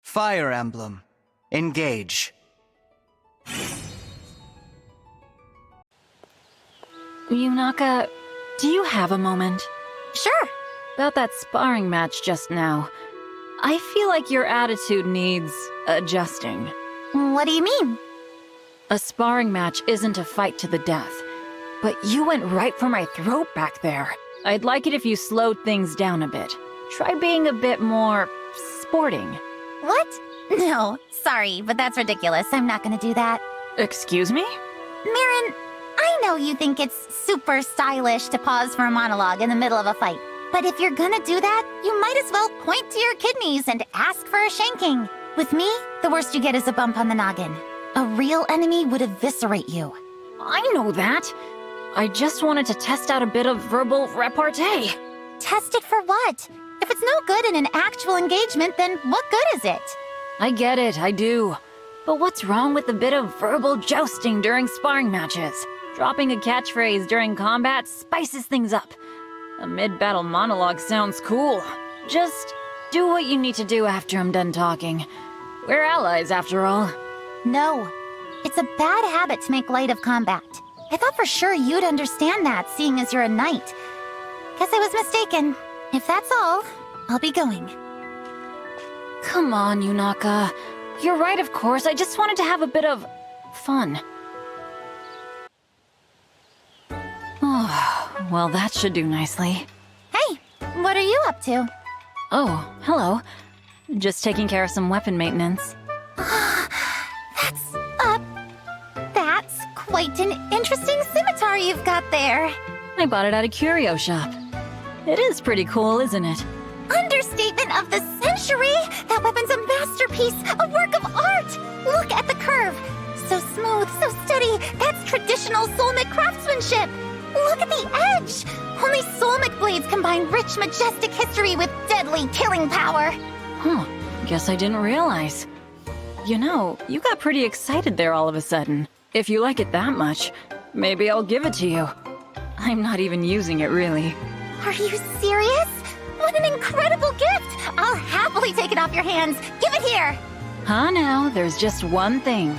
Fire Emblem. Engage. Yunaka, do you have a moment? Sure. About that sparring match just now. I feel like your attitude needs adjusting. What do you mean? A sparring match isn't a fight to the death. But you went right for my throat back there. I'd like it if you slowed things down a bit. Try being a bit more sporting. What? No, sorry, but that's ridiculous. I'm not gonna do that. Excuse me? Mirren, I know you think it's super stylish to pause for a monologue in the middle of a fight. But if you're gonna do that, you might as well point to your kidneys and ask for a shanking. With me, the worst you get is a bump on the noggin. A real enemy would eviscerate you. I know that. I just wanted to test out a bit of verbal repartee. Test it for what? If it's no good in an actual engagement, then what good is it? I get it, I do. But what's wrong with a bit of verbal jousting during sparring matches? Dropping a catchphrase during combat spices things up. A mid-battle monologue sounds cool. Just do what you need to do after I'm done talking. We're allies, after all. No. It's a bad habit to make light of combat. I thought for sure you'd understand that, seeing as you're a knight. Guess I was mistaken. If that's all, I'll be going. Come on, Yunaka. You're right, of course. I just wanted to have a bit of fun. Oh, well, that should do nicely. Hey, what are you up to? Oh, hello. Just taking care of some weapon maintenance. That's quite an interesting scimitar you've got there. I bought it at a curio shop. It is pretty cool, isn't it? Understatement of the century! That weapon's a masterpiece, a work of art! Look at the curve! So smooth, so steady, that's traditional Solmic craftsmanship! Look at the edge! Only Solmic blades combine rich, majestic history with deadly killing power! Huh, guess I didn't realize. You know, you got pretty excited there all of a sudden. If you like it that much, maybe I'll give it to you. I'm not even using it, really. Are you serious? What an incredible gift! I'll happily take it off your hands. Give it here! Huh now, there's just one thing.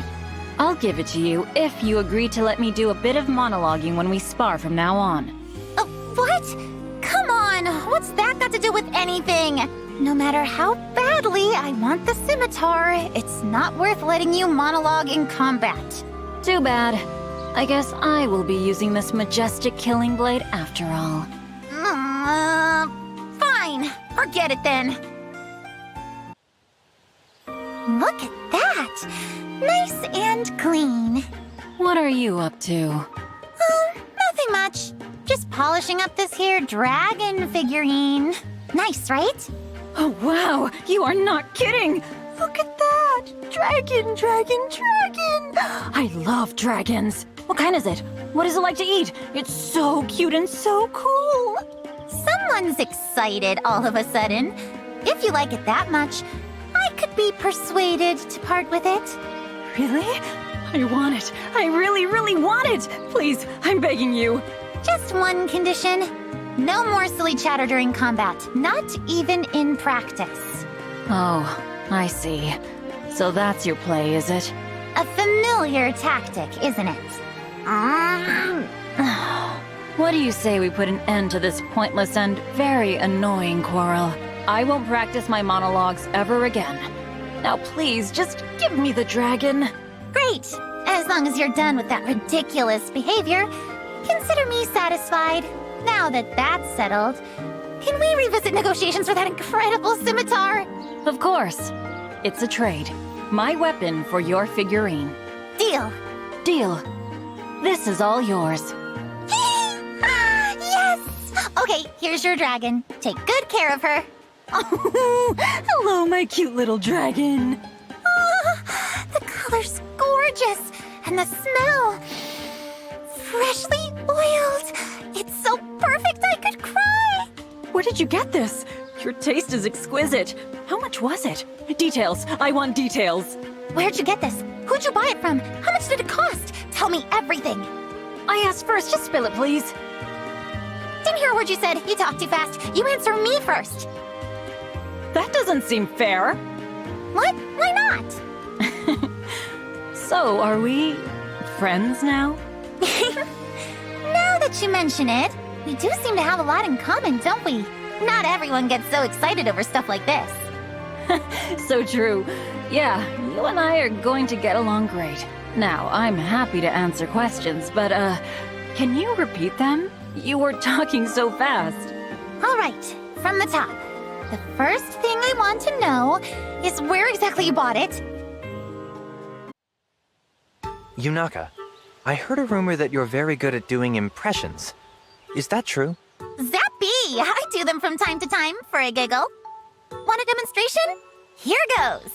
I'll give it to you if you agree to let me do a bit of monologuing when we spar from now on. What? Come on! What's that got to do with anything? No matter how badly I want the scimitar, it's not worth letting you monologue in combat. Too bad. I guess I will be using this majestic killing blade after all. Fine. Forget it then. Look at that. Nice and clean. What are you up to? Nothing much. Just polishing up this here dragon figurine. Nice, right? Oh wow, you are not kidding! Look at that! Dragon, dragon, dragon! I love dragons. What kind is it? What is it like to eat? It's so cute and so cool! Someone's excited all of a sudden. If you like it that much, I could be persuaded to part with it. Really? I want it. I really, really want it! Please, I'm begging you. Just one condition. No more silly chatter during combat, not even in practice. Oh, I see. So that's your play, is it? A familiar tactic, isn't it? What do you say we put an end to this pointless and very annoying quarrel? I won't practice my monologues ever again. Now please, just give me the dragon. Great! As long as you're done with that ridiculous behavior, consider me satisfied. Now that that's settled, can we revisit negotiations for that incredible scimitar? Of course. It's a trade. My weapon for your figurine. Deal. Deal. This is all yours. Yes! Okay, here's your dragon. Take good care of her. Oh, hello, my cute little dragon. The color's gorgeous, and the smell... freshly oiled. It's so perfect I could cry. Where did you get this? Your taste is exquisite. How much was it? Details. I want details. Where'd you get this? Who'd you buy it from? How much did it cost? Tell me everything. I asked first. Just spill it, please. Didn't hear a word you said. You talk too fast. You answer me first. That doesn't seem fair. What? Why not? So, are we friends now? Now that you mention it, we do seem to have a lot in common, don't we? Not everyone gets so excited over stuff like this. So true. Yeah, you and I are going to get along great. Now, I'm happy to answer questions, but, can you repeat them? You were talking so fast. All right, from the top. The first thing I want to know is where exactly you bought it. Yunaka, I heard a rumor that you're very good at doing impressions. Is that true? Zappy! I do them from time to time for a giggle. Want a demonstration? Here goes.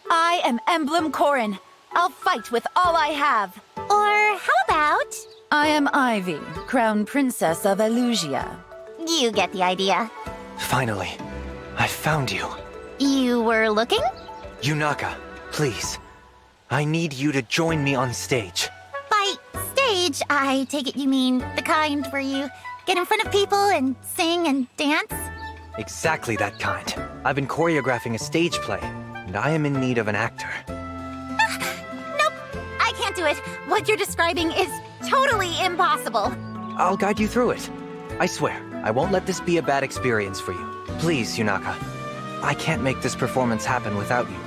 I am Emblem Corin. I'll fight with all I have. Or how about... I am Ivy, Crown Princess of Elusia. You get the idea. Finally, I found you. You were looking? Yunaka, please. I need you to join me on stage. By stage, I take it you mean the kind where you get in front of people and sing and dance? Exactly that kind. I've been choreographing a stage play, and I am in need of an actor. Nope, I can't do it. What you're describing is totally impossible. I'll guide you through it. I swear, I won't let this be a bad experience for you. Please, Yunaka. I can't make this performance happen without you.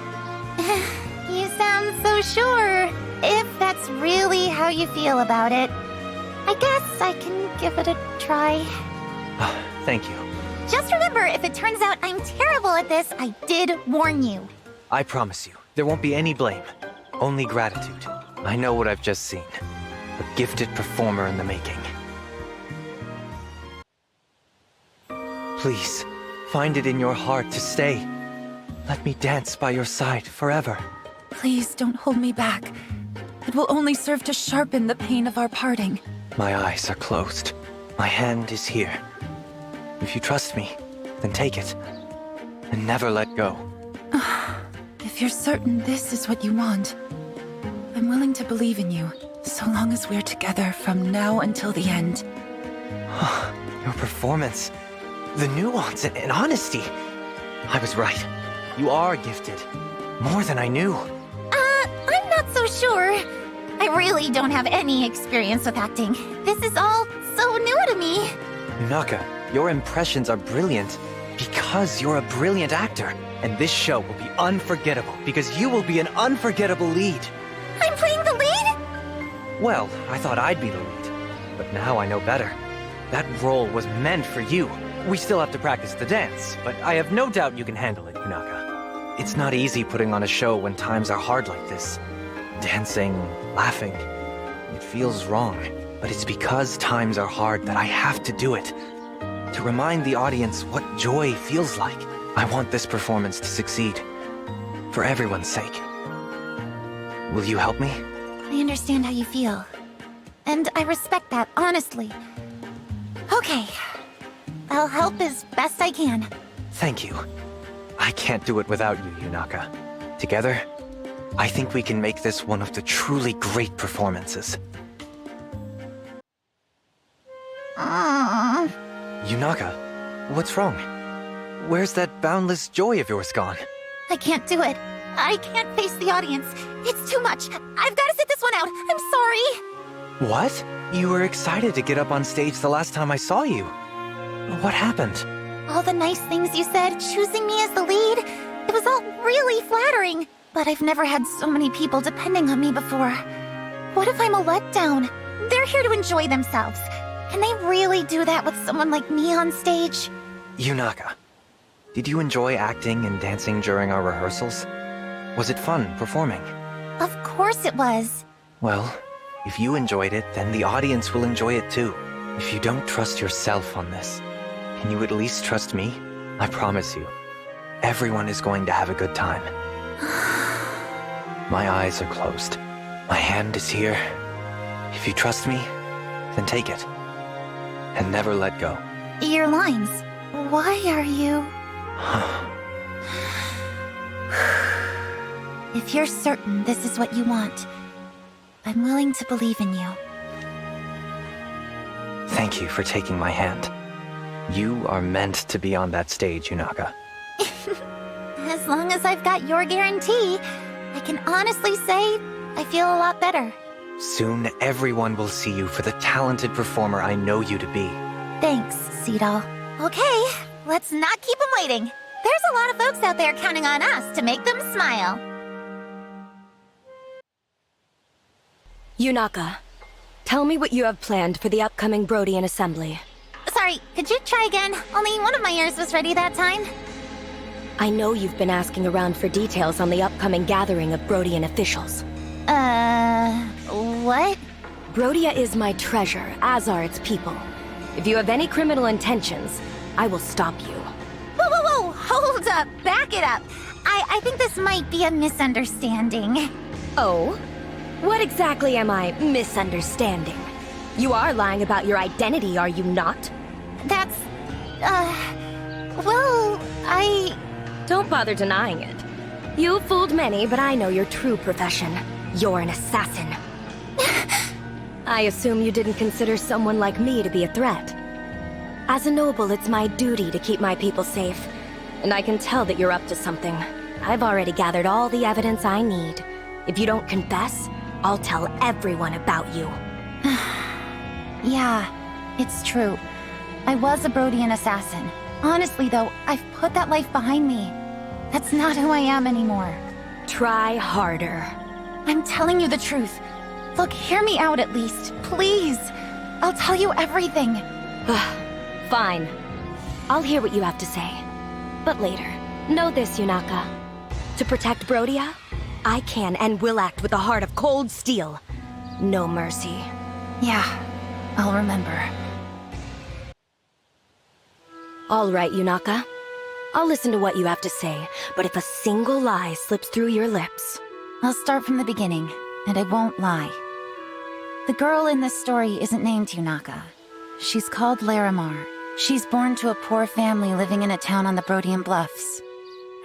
You sound so sure. If that's really how you feel about it, I guess I can give it a try. Thank you. Just remember, if it turns out I'm terrible at this, I did warn you. I promise you, there won't be any blame. Only gratitude. I know what I've just seen. A gifted performer in the making. Please, find it in your heart to stay. Let me dance by your side forever. Please don't hold me back. It will only serve to sharpen the pain of our parting. My eyes are closed. My hand is here. If you trust me, then take it. And never let go. If you're certain this is what you want, I'm willing to believe in you, so long as we're together from now until the end. Your performance, the nuance and honesty. I was right. You are gifted. More than I knew. I'm not so sure. I really don't have any experience with acting. This is all so new to me. Yunaka, your impressions are brilliant because you're a brilliant actor. And this show will be unforgettable because you will be an unforgettable lead. I'm playing the lead? Well, I thought I'd be the lead. But now I know better. That role was meant for you. We still have to practice the dance, but I have no doubt you can handle it, Yunaka. It's not easy putting on a show when times are hard like this. Dancing, laughing. It feels wrong, but it's because times are hard that I have to do it. To remind the audience what joy feels like. I want this performance to succeed. For everyone's sake. Will you help me? I understand how you feel. And I respect that, honestly. Okay. I'll help as best I can. Thank you. I can't do it without you, Yunaka. Together, I think we can make this one of the truly great performances. Yunaka, what's wrong? Where's that boundless joy of yours gone? I can't do it. I can't face the audience. It's too much. I've got to sit this one out. I'm sorry. What? You were excited to get up on stage the last time I saw you. What happened? All the nice things you said, choosing me as the lead, it was all really flattering. But I've never had so many people depending on me before. What if I'm a letdown? They're here to enjoy themselves. Can they really do that with someone like me on stage? Yunaka, did you enjoy acting and dancing during our rehearsals? Was it fun performing? Of course it was. Well, if you enjoyed it, then the audience will enjoy it too. If you don't trust yourself on this, can you at least trust me? I promise you, everyone is going to have a good time. My eyes are closed. My hand is here. If you trust me, then take it. And never let go. Your lines. Why are you... If you're certain this is what you want, I'm willing to believe in you. Thank you for taking my hand. You are meant to be on that stage, Yunaka. as long as I've got your guarantee, I can honestly say I feel a lot better. Soon, everyone will see you for the talented performer I know you to be. Thanks, Seedal. Okay, let's not keep them waiting. There's a lot of folks out there counting on us to make them smile. Yunaka, tell me what you have planned for the upcoming Brodian Assembly. Sorry, could you try again? Only one of my ears was ready that time. I know you've been asking around for details on the upcoming gathering of Brodian officials. What? Brodia is my treasure, as are its people. If you have any criminal intentions, I will stop you. Whoa, whoa, whoa! Hold up! Back it up! I think this might be a misunderstanding. Oh? What exactly am I misunderstanding? You are lying about your identity, are you not? That's... well, Don't bother denying it. You fooled many, but I know your true profession. You're an assassin. I assume you didn't consider someone like me to be a threat. As a noble, it's my duty to keep my people safe. And I can tell that you're up to something. I've already gathered all the evidence I need. If you don't confess, I'll tell everyone about you. Yeah, it's true. I was a Brodian assassin. Honestly, though, I've put that life behind me. That's not who I am anymore. Try harder. I'm telling you the truth. Look, hear me out at least, please. I'll tell you everything. Fine. I'll hear what you have to say. But later. Know this, Yunaka. To protect Brodia, I can and will act with a heart of cold steel. No mercy. Yeah, I'll remember. All right, Yunaka. I'll listen to what you have to say, but if a single lie slips through your lips... I'll start from the beginning, and I won't lie. The girl in this story isn't named Yunaka. She's called Larimar. She's born to a poor family living in a town on the Brodian Bluffs.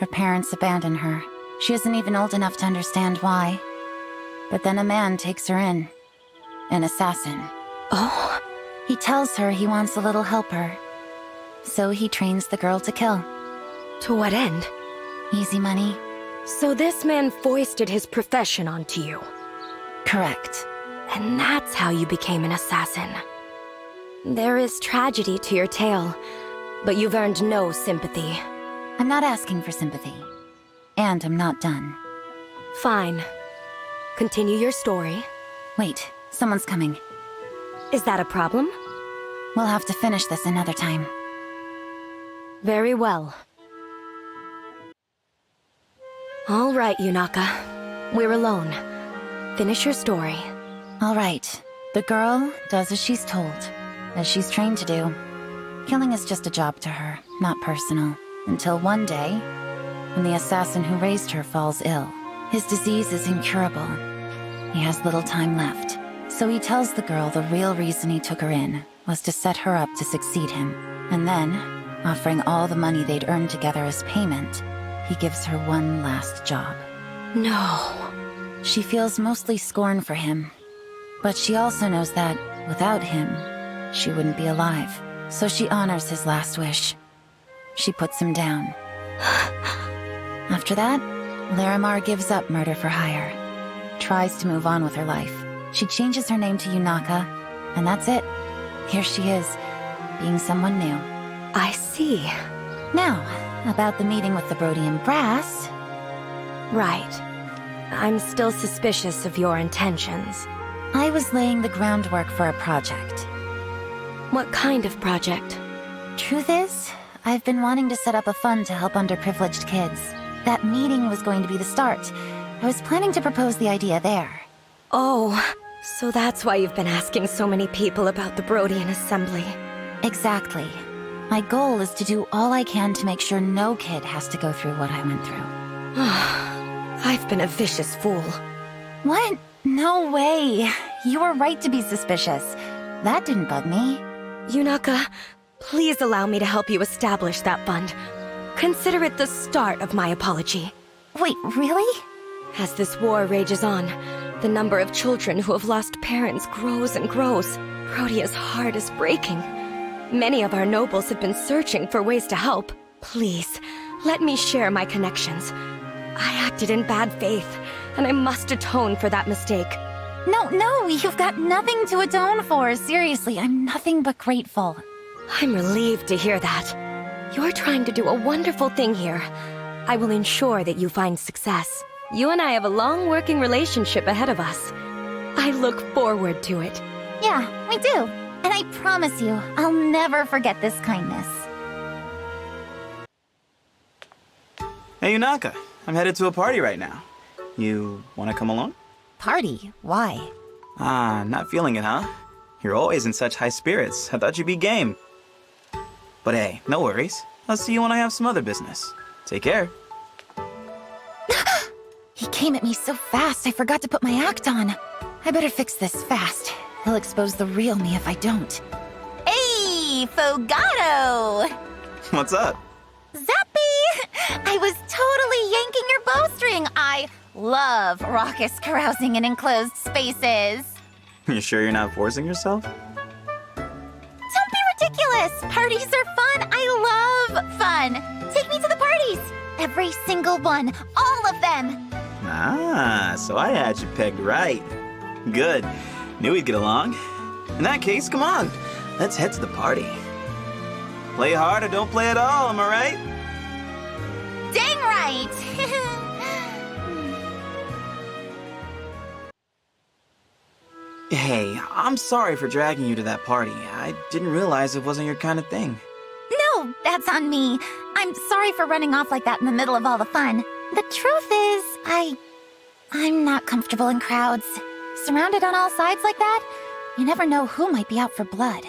Her parents abandon her. She isn't even old enough to understand why. But then a man takes her in. An assassin. Oh? He tells her he wants a little helper. So he trains the girl to kill. To what end? Easy money. So this man foisted his profession onto you. Correct. And that's how you became an assassin. There is tragedy to your tale, but you've earned no sympathy. I'm not asking for sympathy. And I'm not done. Fine. Continue your story. Wait, someone's coming. Is that a problem? We'll have to finish this another time. Very well. All right, Yunaka. We're alone. Finish your story. All right. The girl does as she's told, as she's trained to do. Killing is just a job to her, not personal. Until one day, when the assassin who raised her falls ill. His disease is incurable. He has little time left. So he tells the girl the real reason he took her in was to set her up to succeed him. And then, offering all the money they'd earned together as payment, he gives her one last job. No. She feels mostly scorn for him. But she also knows that, without him, she wouldn't be alive. So she honors his last wish. She puts him down. After that, Larimar gives up murder for hire. Tries to move on with her life. She changes her name to Yunaka, and that's it. Here she is, being someone new. I see. Now, about the meeting with the Brodian brass. Right. I'm still suspicious of your intentions. I was laying the groundwork for a project. What kind of project? Truth is, I've been wanting to set up a fund to help underprivileged kids. That meeting was going to be the start. I was planning to propose the idea there. Oh, so that's why you've been asking so many people about the Brodian Assembly. Exactly. My goal is to do all I can to make sure no kid has to go through what I went through. I've been a vicious fool. What? No way. You were right to be suspicious. That didn't bug me. Yunaka, please allow me to help you establish that fund. Consider it the start of my apology. Wait, really? As this war rages on, the number of children who have lost parents grows and grows. Brodia's heart is breaking. Many of our nobles have been searching for ways to help. Please, Let me share my connections. I acted in bad faith, and I must atone for that mistake. No, you've got nothing to atone for. Seriously, I'm nothing but grateful. I'm relieved to hear that. You're trying to do a wonderful thing here. I will ensure that you find success. You and I have a long working relationship ahead of us. I look forward to it. Yeah, we do. And I promise you, I'll never forget this kindness. Hey, Yunaka. I'm headed to a party right now. You want to come along? Party? Why? Ah, not feeling it, huh? You're always in such high spirits. I thought you'd be game. But hey, no worries. I'll see you when I have some other business. Take care. He came at me so fast, I forgot to put my act on. I better fix this fast. He'll expose the real me if I don't. Hey, Fogato! What's up? Zappy! I was totally yanking your bowstring. I love raucous carousing in enclosed spaces. You sure you're not forcing yourself? Don't be ridiculous! Parties are fun! I love fun! Take me to the parties! Every single one! All of them! Ah, so I had you pegged right. Good. Knew we'd get along. In that case, come on. Let's head to the party. Play hard or don't play at all, am I right? Dang right! Hey, I'm sorry for dragging you to that party. I didn't realize it wasn't your kind of thing. No, that's on me. I'm sorry for running off like that in the middle of all the fun. The truth is, I'm not comfortable in crowds. Surrounded on all sides like that, you never know who might be out for blood.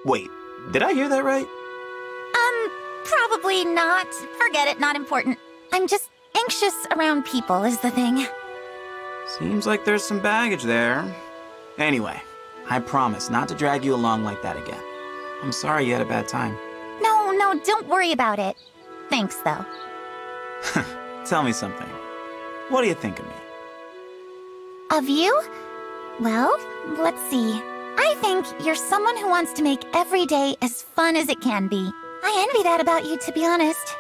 Wait, did I hear that right? Probably not. Forget it, not important. I'm just anxious around people is the thing. Seems like there's some baggage there. Anyway, I promise not to drag you along like that again. I'm sorry you had a bad time. No, don't worry about it. Thanks, though. Tell me something. What do you think of me? Of you? Well, let's see. I think you're someone who wants to make every day as fun as it can be. I envy that about you, to be honest.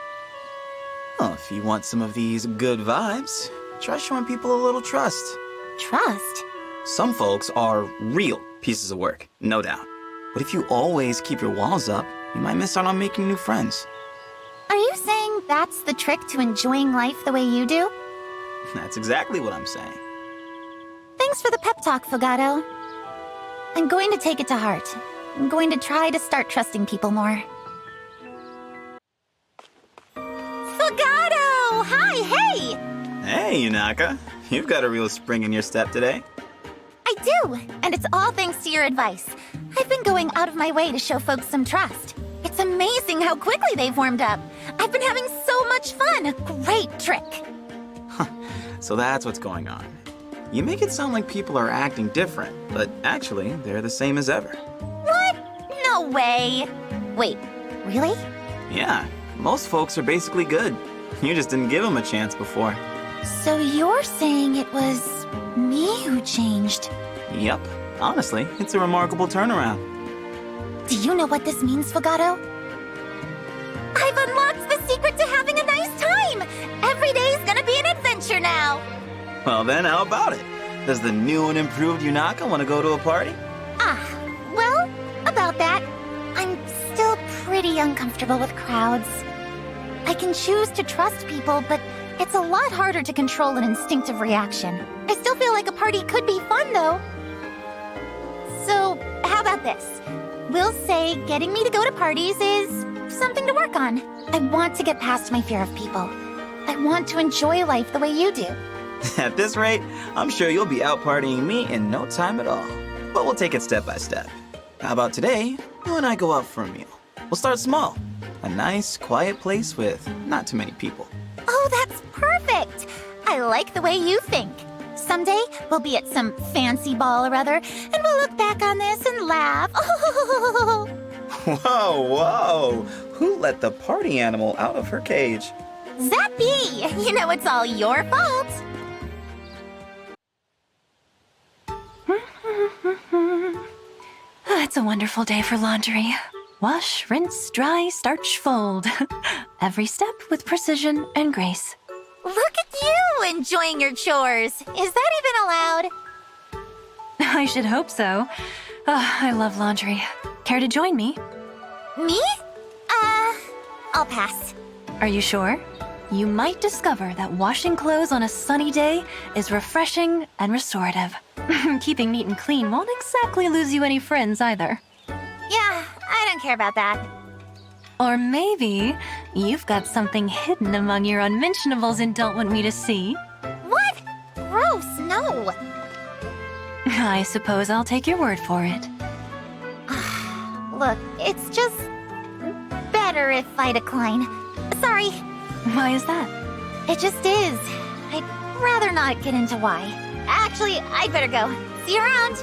Well, if you want some of these good vibes, try showing people a little trust. Trust? Some folks are real pieces of work, no doubt. But if you always keep your walls up, you might miss out on making new friends. Are you saying that's the trick to enjoying life the way you do? That's exactly what I'm saying. Thanks for the pep talk, Fogato. I'm going to take it to heart. I'm going to try to start trusting people more. Fogato! Hi, hey! Hey, Yunaka. You've got a real spring in your step today. I do, and it's all thanks to your advice. I've been going out of my way to show folks some trust. It's amazing how quickly they've warmed up. I've been having so much fun. Great trick. So that's what's going on. You make it sound like people are acting different, but actually, they're the same as ever. What? No way. Wait, really? Yeah, most folks are basically good. You just didn't give them a chance before. So you're saying it was me who changed? Yep. Honestly, it's a remarkable turnaround. Do you know what this means, Fogato? I've unlocked the secret to having a nice time! Every day's gonna be an adventure now! Well then, how about it? Does the new and improved Yunaka want to go to a party? Well, about that, I'm still pretty uncomfortable with crowds. I can choose to trust people, but it's a lot harder to control an instinctive reaction. I still feel like a party could be fun, though. So, how about this? We'll say getting me to go to parties is something to work on. I want to get past my fear of people. I want to enjoy life the way you do. At this rate, I'm sure you'll be out partying me in no time at all. But we'll take it step by step. How about today, you and I go out for a meal? We'll start small. A nice, quiet place with not too many people. Oh, that's perfect! I like the way you think. Someday, we'll be at some fancy ball or other, and we'll look back on this and laugh. Oh. Whoa! Who let the party animal out of her cage? Zappy! You know it's all your fault. It's a wonderful day for laundry. Wash, rinse, dry, starch, fold. Every step with precision and grace. Look at you enjoying your chores. Is that even allowed? I should hope so. I love laundry. Care to join me? Me? I'll pass. Are you sure? You might discover that washing clothes on a sunny day is refreshing and restorative. Keeping neat and clean won't exactly lose you any friends either. Yeah, I don't care about that. Or maybe you've got something hidden among your unmentionables and don't want me to see. What? Gross, no. I suppose I'll take your word for it. Look, it's just better if I decline. Sorry, Why is that? it just is. I'd rather not get into why. Actually, I'd better go. See you around.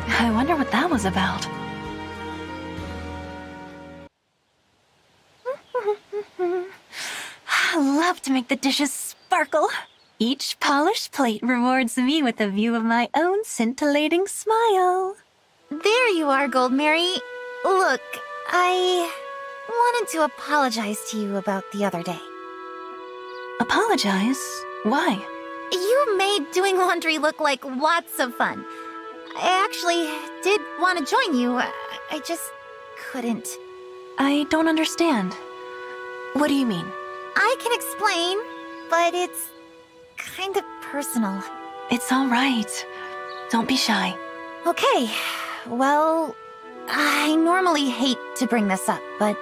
I wonder what that was about. I love to make the dishes sparkle. Each polished plate rewards me with a view of my own scintillating smile. There you are, Gold Mary. Look, I wanted to apologize to you about the other day. Apologize? Why? You made doing laundry look like lots of fun. I actually did want to join you. I just couldn't. I don't understand. What do you mean? I can explain, but it's kind of personal. It's all right. Don't be shy. Okay, well, I normally hate to bring this up, but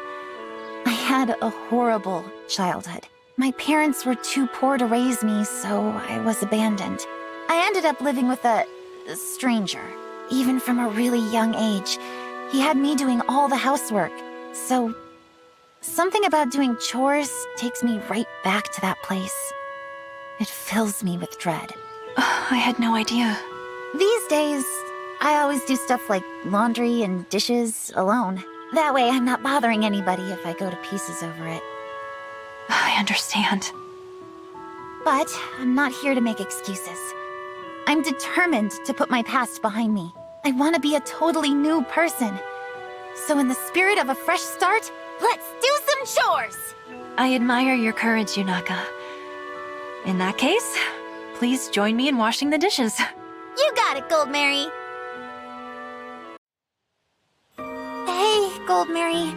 I had a horrible childhood. My parents were too poor to raise me, so I was abandoned. I ended up living with a stranger. Even from a really young age, he had me doing all the housework. So, something about doing chores takes me right back to that place. It fills me with dread. I had no idea. These days, I always do stuff like laundry and dishes alone. That way I'm not bothering anybody if I go to pieces over it. I understand. But I'm not here to make excuses. I'm determined to put my past behind me. I want to be a totally new person. So in the spirit of a fresh start, let's do some chores! I admire your courage, Yunaka. In that case, please join me in washing the dishes. You got it, Gold Mary. Hey, Gold Mary.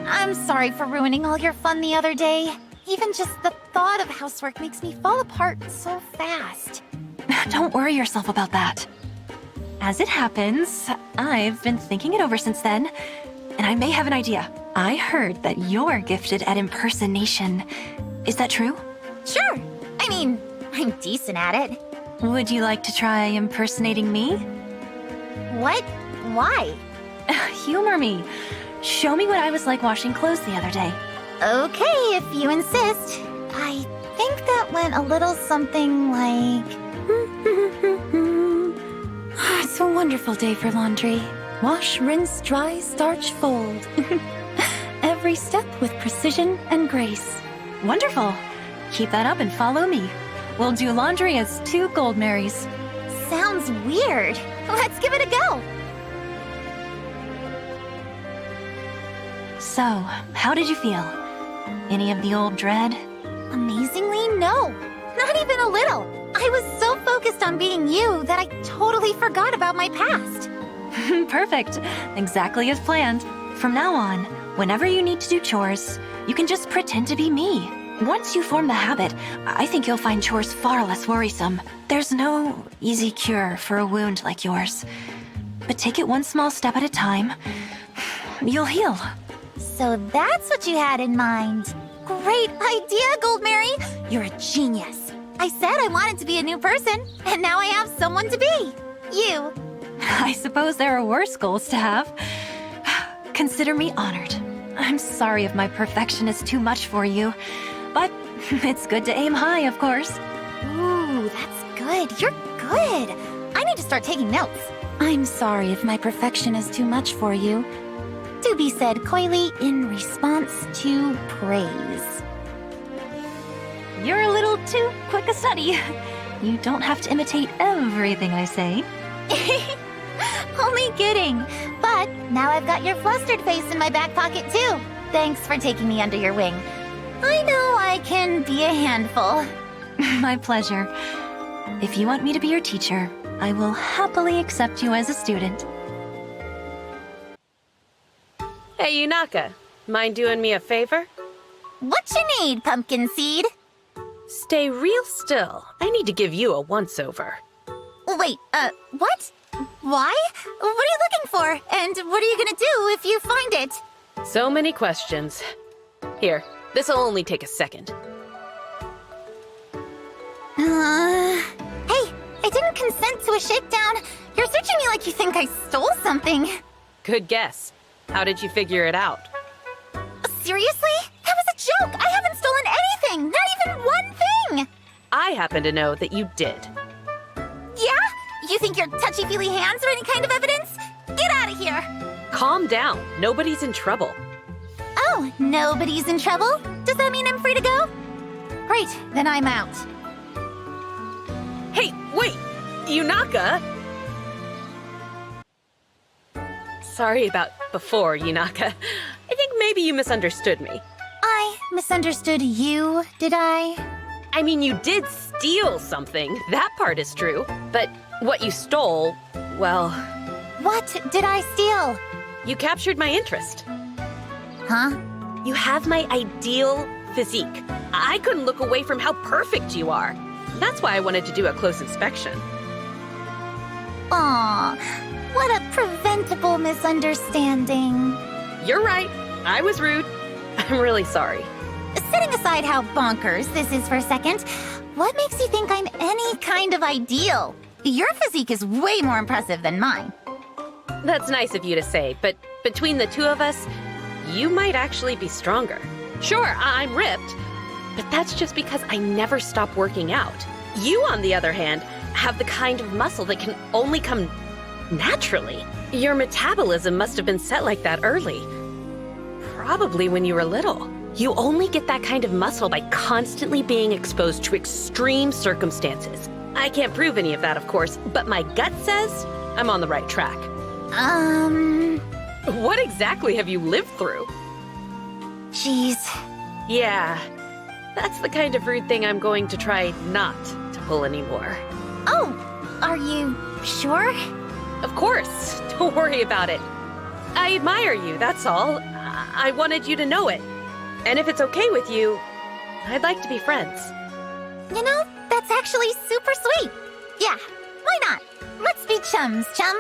I'm sorry for ruining all your fun the other day. Even just the thought of housework makes me fall apart so fast. Don't worry yourself about that. As it happens, I've been thinking it over since then, and I may have an idea. I heard that you're gifted at impersonation. Is that true? Sure. I mean, I'm decent at it. Would you like to try impersonating me? What? Why? Humor me. Show me what I was like washing clothes the other day. Okay, if you insist. I think that went a little something like... It's a wonderful day for laundry. Wash, rinse, dry, starch, fold. Every step with precision and grace. Wonderful. Keep that up and follow me. We'll do laundry as two Gold Marys. Sounds weird. Let's give it a go. So, how did you feel? Any of the old dread? Amazingly, no. Not even a little. I was so focused on being you that I totally forgot about my past. Perfect. Exactly as planned. From now on, whenever you need to do chores, you can just pretend to be me. Once you form the habit, I think you'll find chores far less worrisome. There's no easy cure for a wound like yours. But take it one small step at a time. You'll heal. So that's what you had in mind. Great idea, Gold Mary. You're a genius. I said I wanted to be a new person, and now I have someone to be. You. I suppose there are worse goals to have. Consider me honored. I'm sorry if my perfection is too much for you, but it's good to aim high, of course. Ooh, that's good. You're good. I need to start taking notes. I'm sorry if my perfection is too much for you. To be said coyly in response to praise. You're a little too quick a study. You don't have to imitate everything I say. Only kidding. But now I've got your flustered face in my back pocket too. Thanks for taking me under your wing. I know I can be a handful. My pleasure. If you want me to be your teacher, I will happily accept you as a student. Hey, Yunaka, mind doing me a favor? What you need, pumpkin seed? Stay real still. I need to give you a once-over. Wait, what? Why? What are you looking for? And what are you gonna do if you find it? So many questions. Here, this'll only take a second. Hey, I didn't consent to a shakedown. You're searching me like you think I stole something. Good guess. How did you figure it out? Seriously? That was a joke! I haven't stolen anything! Not even one thing! I happen to know that you did. Yeah? You think your touchy-feely hands are any kind of evidence? Get out of here! Calm down. Nobody's in trouble. Oh, nobody's in trouble? Does that mean I'm free to go? Great, then I'm out. Hey, wait! Yunaka! Sorry about before, Yunaka. I think maybe you misunderstood me. I misunderstood you, did I? I mean, you did steal something. That part is true. But what you stole, well, What did I steal? you captured my interest. Huh? You have my ideal physique. I couldn't look away from how perfect you are. That's why I wanted to do a close inspection. Aw, what a preventable misunderstanding. You're right. I was rude. I'm really sorry. Setting aside how bonkers this is for a second, what makes you think I'm any kind of ideal? Your physique is way more impressive than mine. That's nice of you to say, but between the two of us, you might actually be stronger. Sure, I'm ripped, but that's just because I never stop working out. You, on the other hand, have the kind of muscle that can only come naturally. Your metabolism must have been set like that early. Probably when you were little. You only get that kind of muscle by constantly being exposed to extreme circumstances. I can't prove any of that, of course, but my gut says I'm on the right track. What exactly have you lived through? Jeez. Yeah, that's the kind of rude thing I'm going to try not to pull anymore. Oh, are you sure? Of course, don't worry about it. I admire you, that's all. I wanted you to know it. And if it's okay with you, I'd like to be friends. You know, that's actually super sweet. Yeah, why not? Let's be chums, chum.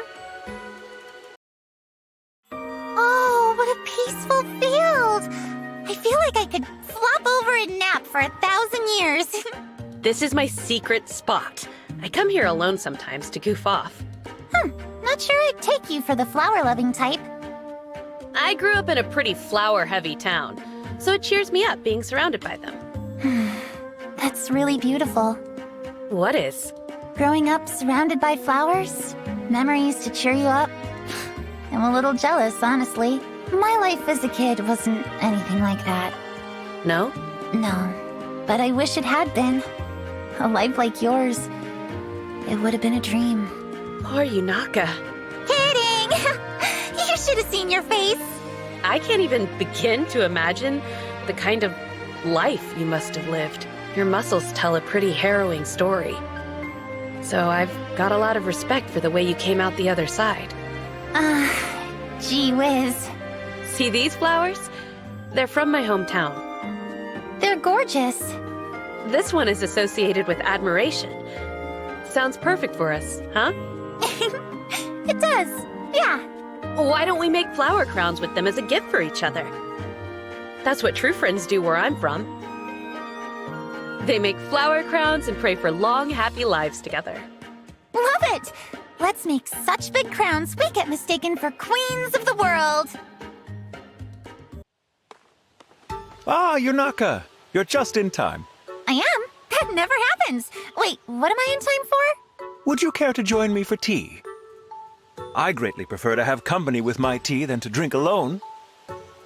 Oh, what a peaceful field. I feel like I could flop over and nap for 1,000 years. This is my secret spot. I come here alone sometimes to goof off. Not sure I'd take you for the flower-loving type. I grew up in a pretty flower-heavy town, so it cheers me up being surrounded by them. That's really beautiful. What is? Growing up surrounded by flowers, memories to cheer you up. I'm a little jealous, honestly. My life as a kid wasn't anything like that. No? No, but I wish it had been. A life like yours, it would have been a dream. Poor Yunaka. Kidding! You should have seen your face. I can't even begin to imagine the kind of life you must have lived. Your muscles tell a pretty harrowing story. So I've got a lot of respect for the way you came out the other side. Gee whiz. See these flowers? They're from my hometown. They're gorgeous. This one is associated with admiration. Sounds perfect for us, huh? It does, yeah. Why don't we make flower crowns with them as a gift for each other? That's what true friends do where I'm from. They make flower crowns and pray for long, happy lives together. Love it! Let's make such big crowns we get mistaken for queens of the world. Ah, Yunaka! You're just in time. I am? That never happens. Wait, what am I in time for? Would you care to join me for tea? I greatly prefer to have company with my tea than to drink alone.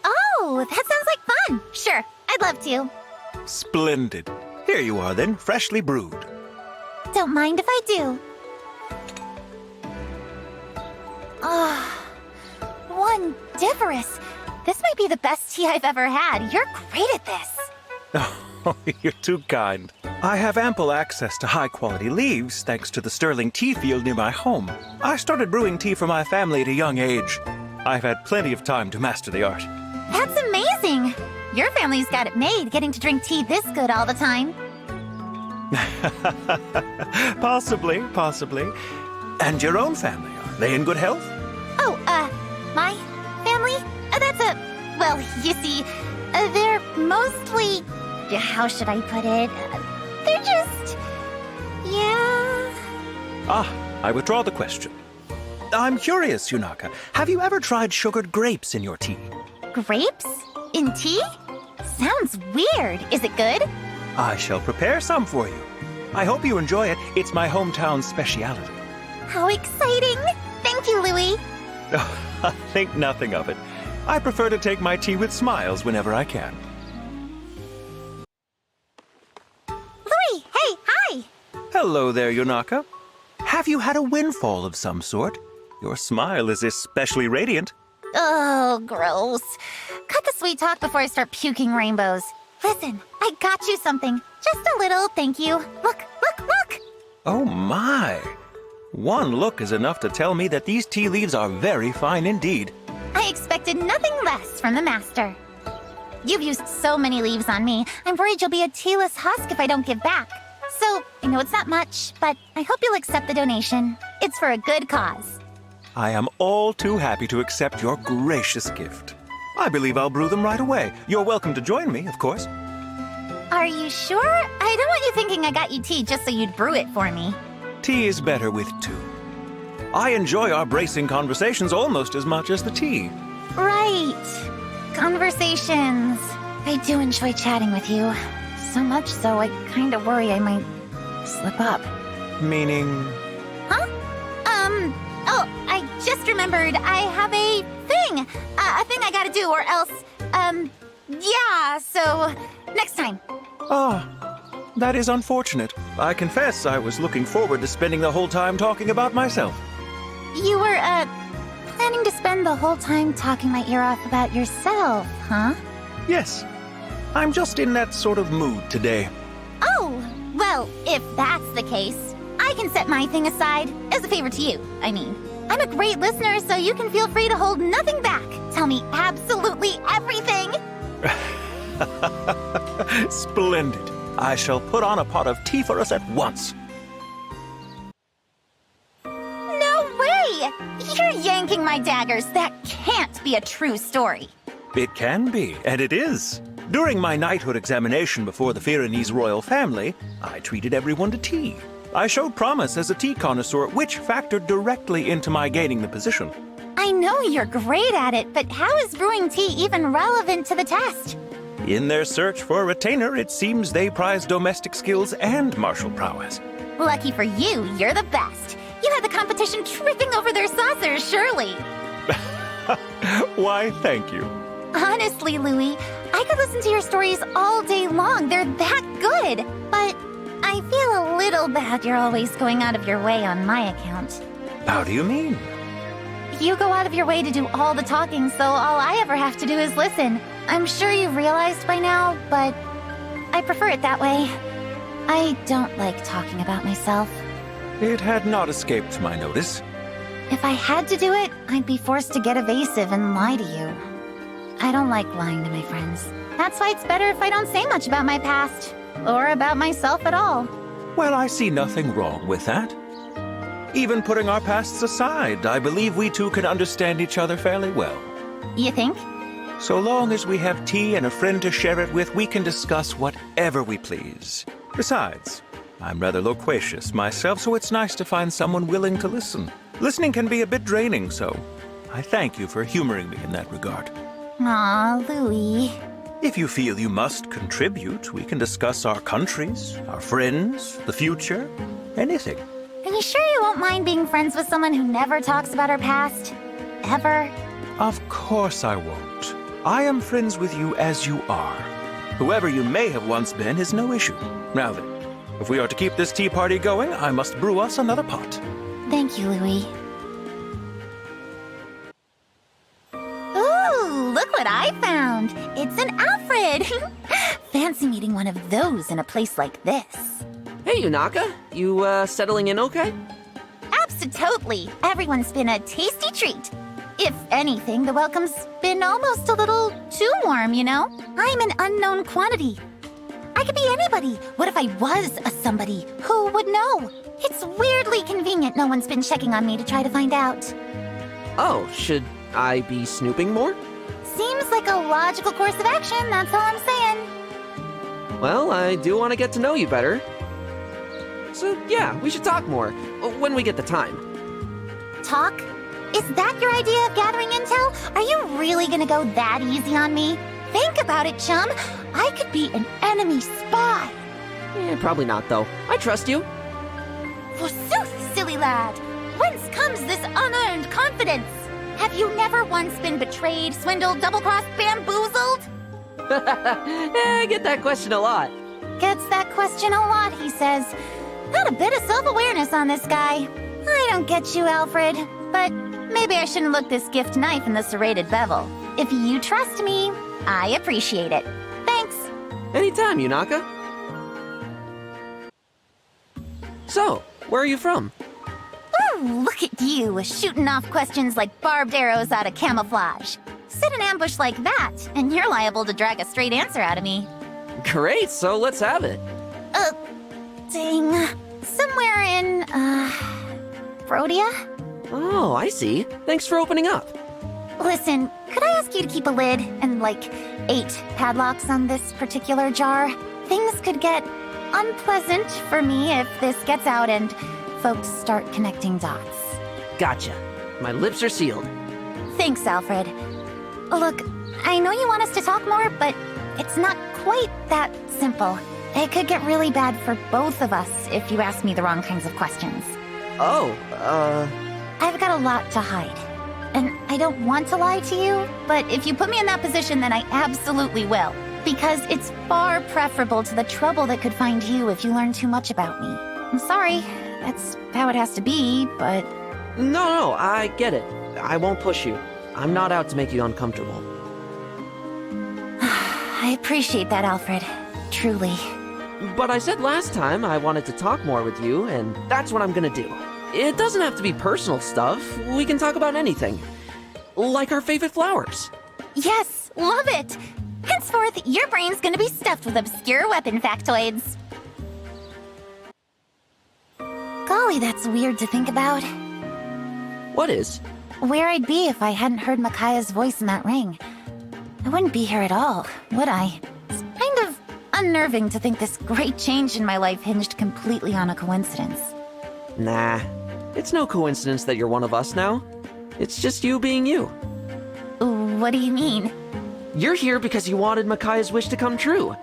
Oh, that sounds like fun. Sure, I'd love to. Splendid. Here you are then, freshly brewed. Don't mind if I do. Wondivorous. This might be the best tea I've ever had. You're great at this. Oh, you're too kind. I have ample access to high-quality leaves thanks to the sterling tea field near my home. I started brewing tea for my family at a young age. I've had plenty of time to master the art. That's amazing. Your family's got it made, getting to drink tea this good all the time. Possibly. And your own family, are they in good health? Oh, my family? Well, you see, they're mostly... How should I put it? They're just... Yeah... I withdraw the question. I'm curious, Yunaka. Have you ever tried sugared grapes in your tea? Grapes? In tea? Sounds weird. Is it good? I shall prepare some for you. I hope you enjoy it. It's my hometown speciality. How exciting! Thank you, Louie. Think nothing of it. I prefer to take my tea with smiles whenever I can. Louie, hey, hi! Hello there, Yunaka. Have you had a windfall of some sort? Your smile is especially radiant. Oh, gross. Cut the sweet talk before I start puking rainbows. Listen, I got you something. Just a little thank you. Look! Oh my! One look is enough to tell me that these tea leaves are very fine indeed. I expected nothing less from the master. You've used so many leaves on me, I'm worried you'll be a tealess husk if I don't give back. So, I know it's not much, but I hope you'll accept the donation. It's for a good cause. I am all too happy to accept your gracious gift. I believe I'll brew them right away. You're welcome to join me, of course. Are you sure? I don't want you thinking I got you tea just so you'd brew it for me. Tea is better with two. I enjoy our bracing conversations almost as much as the tea. Right. Conversations. I do enjoy chatting with you. So much so, I kind of worry I might slip up. Meaning? Huh? Oh, I just remembered I have a thing I gotta do, or else, yeah, so next time. That is unfortunate. I confess I was looking forward to spending the whole time talking about myself. You were, planning to spend the whole time talking my ear off about yourself, huh? Yes. I'm just in that sort of mood today. Oh, well, if that's the case, I can set my thing aside, as a favor to you, I mean. I'm a great listener, so you can feel free to hold nothing back. Tell me absolutely everything! Splendid. I shall put on a pot of tea for us at once. No way! You're yanking my daggers. That can't be a true story. It can be, and it is. During my knighthood examination before the Firenese royal family, I treated everyone to tea. I showed promise as a tea connoisseur, which factored directly into my gaining the position. I know you're great at it, but how is brewing tea even relevant to the test? In their search for a retainer, it seems they prize domestic skills and martial prowess. Lucky for you, you're the best. You had the competition tripping over their saucers, surely. Why, thank you. Honestly, Louie, I could listen to your stories all day long. They're that good. But I feel a little bad you're always going out of your way on my account. How do you mean? You go out of your way to do all the talking, so all I ever have to do is listen. I'm sure you've realized by now, but I prefer it that way. I don't like talking about myself. It had not escaped my notice. If I had to do it, I'd be forced to get evasive and lie to you. I don't like lying to my friends. That's why it's better if I don't say much about my past, or about myself at all. Well, I see nothing wrong with that. Even putting our pasts aside, I believe we two can understand each other fairly well. You think? So long as we have tea and a friend to share it with, we can discuss whatever we please. Besides, I'm rather loquacious myself, so it's nice to find someone willing to listen. Listening can be a bit draining, so I thank you for humoring me in that regard. Aw, Louie. If you feel you must contribute, we can discuss our countries, our friends, the future, anything. Are you sure you won't mind being friends with someone who never talks about her past? Ever? Of course I won't. I am friends with you as you are. Whoever you may have once been is no issue. Now then, if we are to keep this tea party going, I must brew us another pot. Thank you, Louie. what I found. It's an Alfred. Fancy meeting one of those in a place like this. Hey, Yunaka. You, settling in okay? Absolutely. Everyone's been a tasty treat. If anything, the welcome's been almost a little too warm, you know? I'm an unknown quantity. I could be anybody. What if I was a somebody? Who would know? It's weirdly convenient no one's been checking on me to try to find out. Oh, should I be snooping more? Seems like a logical course of action, that's all I'm saying. Well, I do want to get to know you better. So, yeah, we should talk more, when we get the time. Talk? Is that your idea of gathering intel? Are you really gonna go that easy on me? Think about it, chum. I could be an enemy spy. Probably not, though. I trust you. Forsooth, silly lad. Whence comes this unearned confidence? Have you never once been betrayed, swindled, double-crossed, bamboozled? I get that question a lot. Gets that question a lot, he says. Not a bit of self-awareness on this guy. I don't get you, Alfred, but maybe I shouldn't look this gift knife in the serrated bevel. If you trust me, I appreciate it. Thanks. Anytime, Yunaka. So, where are you from? Ooh, look at you, shooting off questions like barbed arrows out of camouflage. Set an ambush like that, and you're liable to drag a straight answer out of me. Great, so let's have it. Dang. Somewhere in, Brodia? Oh, I see. Thanks for opening up. Listen, could I ask you to keep a lid and, 8 padlocks on this particular jar? Things could get unpleasant for me if this gets out and folks start connecting dots. Gotcha. My lips are sealed. Thanks, Alfred. Look, I know you want us to talk more, but it's not quite that simple. It could get really bad for both of us if you ask me the wrong kinds of questions. Oh, I've got a lot to hide. And I don't want to lie to you, but if you put me in that position, then I absolutely will. Because it's far preferable to the trouble that could find you if you learn too much about me. I'm sorry, that's how it has to be, but... No, I get it. I won't push you. I'm not out to make you uncomfortable. I appreciate that, Alfred. Truly. But I said last time I wanted to talk more with you, and that's what I'm gonna do. It doesn't have to be personal stuff. We can talk about anything. Like our favorite flowers. Yes, love it! Henceforth, your brain's gonna be stuffed with obscure weapon factoids. Golly, that's weird to think about. What is? Where I'd be if I hadn't heard Micaiah's voice in that ring. I wouldn't be here at all, would I? It's kind of unnerving to think this great change in my life hinged completely on a coincidence. Nah, it's no coincidence that you're one of us now. It's just you being you. What do you mean? You're here because you wanted Micaiah's wish to come true.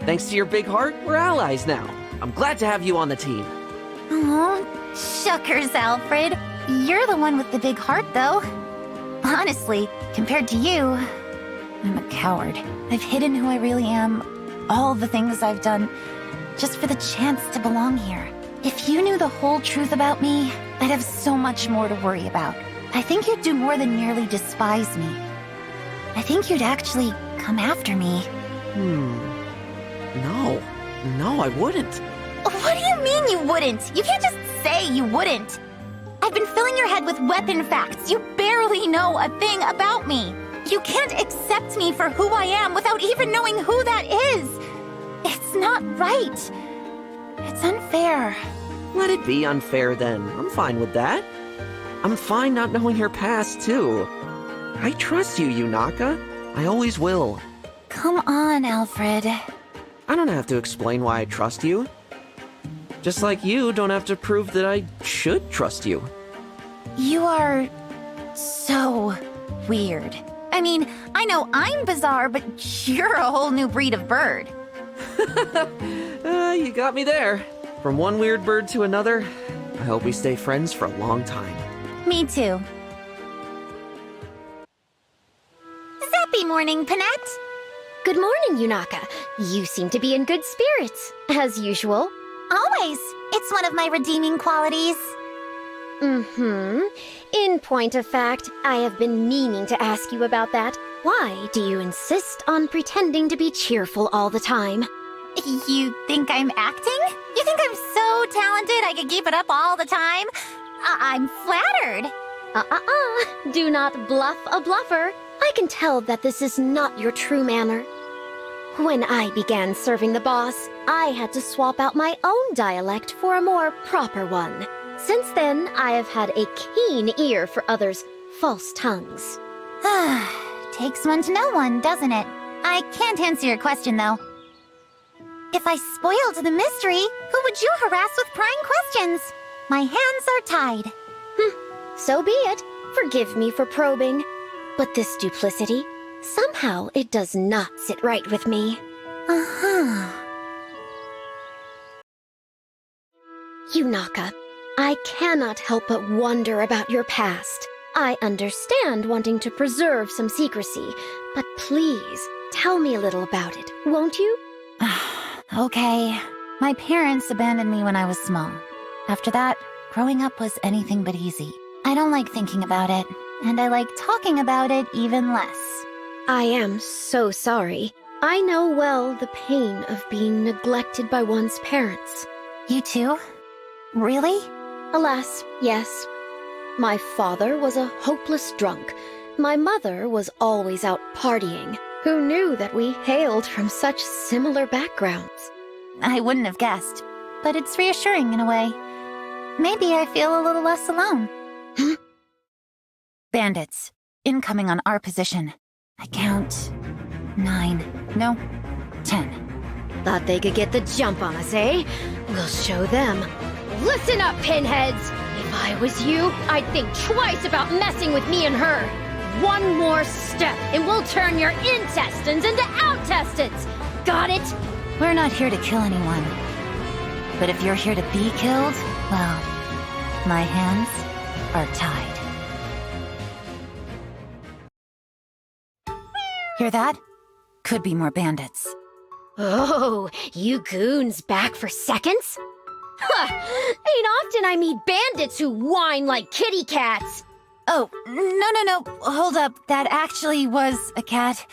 Thanks to your big heart, we're allies now. I'm glad to have you on the team. Oh, shuckers, Alfred. You're the one with the big heart, though. Honestly, compared to you, I'm a coward. I've hidden who I really am, all the things I've done, just for the chance to belong here. If you knew the whole truth about me, I'd have so much more to worry about. I think you'd do more than merely despise me. I think you'd actually come after me. No, I wouldn't. What do you mean you wouldn't? You can't just say you wouldn't. I've been filling your head with weapon facts. You barely know a thing about me. You can't accept me for who I am without even knowing who that is. It's not right. It's unfair. Let it be unfair then. I'm fine with that. I'm fine not knowing your past, too. I trust you, Yunaka. I always will. Come on, Alfred. I don't have to explain why I trust you. Just like you don't have to prove that I should trust you. You are so weird. I mean, I know I'm bizarre, but you're a whole new breed of bird. You got me there. From one weird bird to another, I hope we stay friends for a long time. Me too. Zappy morning, Panette. Good morning, Yunaka. You seem to be in good spirits, as usual. Always. It's one of my redeeming qualities. Mm-hmm. In point of fact, I have been meaning to ask you about that. Why do you insist on pretending to be cheerful all the time? You think I'm acting? You think I'm so talented I could keep it up all the time? I'm flattered. Do not bluff a bluffer. I can tell that this is not your true manner. When I began serving the boss, I had to swap out my own dialect for a more proper one. Since then, I have had a keen ear for others' false tongues. Takes one to know one, doesn't it? I can't answer your question, though. If I spoiled the mystery, who would you harass with prying questions? My hands are tied. So be it. Forgive me for probing. But this duplicity, somehow it does not sit right with me. Yunaka, I cannot help but wonder about your past. I understand wanting to preserve some secrecy, but please, tell me a little about it, won't you? Okay. My parents abandoned me when I was small. After that, growing up was anything but easy. I don't like thinking about it, and I like talking about it even less. I am so sorry. I know well the pain of being neglected by one's parents. You too? Really? Alas, yes. My father was a hopeless drunk. My mother was always out partying. Who knew that we hailed from such similar backgrounds? I wouldn't have guessed, but it's reassuring in a way. Maybe I feel a little less alone. Bandits, incoming on our position. I count 9, no, 10. Thought they could get the jump on us, eh? We'll show them. Listen up, pinheads! If I was you, I'd think twice about messing with me and her. One more step, and we'll turn your intestines into out-testines! Got it? We're not here to kill anyone. But if you're here to be killed, well, my hands are tied. Hear that? Could be more bandits. Oh, you goons back for seconds? Huh! Ain't often I meet bandits who whine like kitty cats. Oh, no. Hold up. That actually was a cat.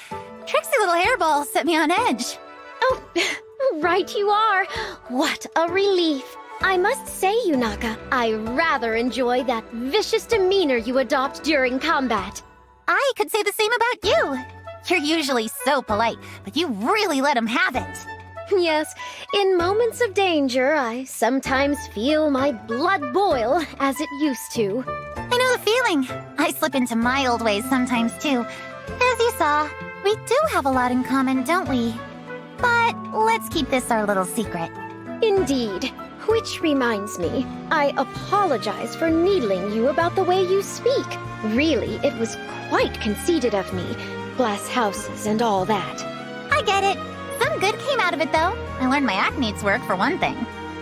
Tricksy little hairball set me on edge. Oh, right you are. What a relief. I must say, Yunaka, I rather enjoy that vicious demeanor you adopt during combat. I could say the same about you. You're usually so polite, but you really let him have it. Yes, in moments of danger, I sometimes feel my blood boil as it used to. I know the feeling. I slip into my old ways sometimes too. As you saw, we do have a lot in common, don't we? But let's keep this our little secret. Indeed. Which reminds me, I apologize for needling you about the way you speak. Really, it was quite conceited of me. Glass houses and all that. I get it. Some good came out of it, though. I learned my acne's work, for one thing.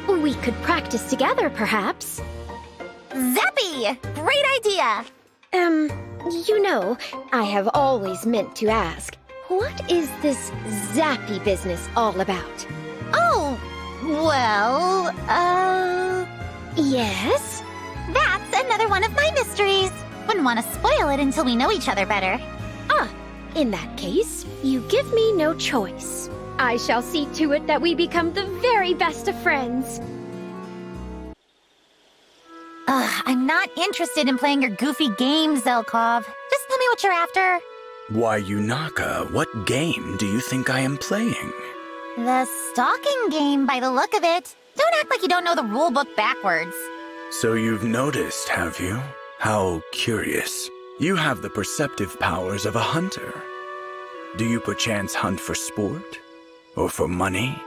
We could practice together, perhaps. Zappy! Great idea! You know, I have always meant to ask, what is this Zappy business all about? Oh, well, Yes? that's another one of my mysteries. Wouldn't want to spoil it until we know each other better. In that case, you give me no choice. I shall see to it that we become the very best of friends. I'm not interested in playing your goofy games, Zelkov. Just tell me what you're after. Why, Yunaka, what game do you think I am playing? The stalking game, by the look of it. Don't act like you don't know the rulebook backwards. So you've noticed, have you? How curious. You have the perceptive powers of a hunter. Do you perchance hunt for sport? Or for money?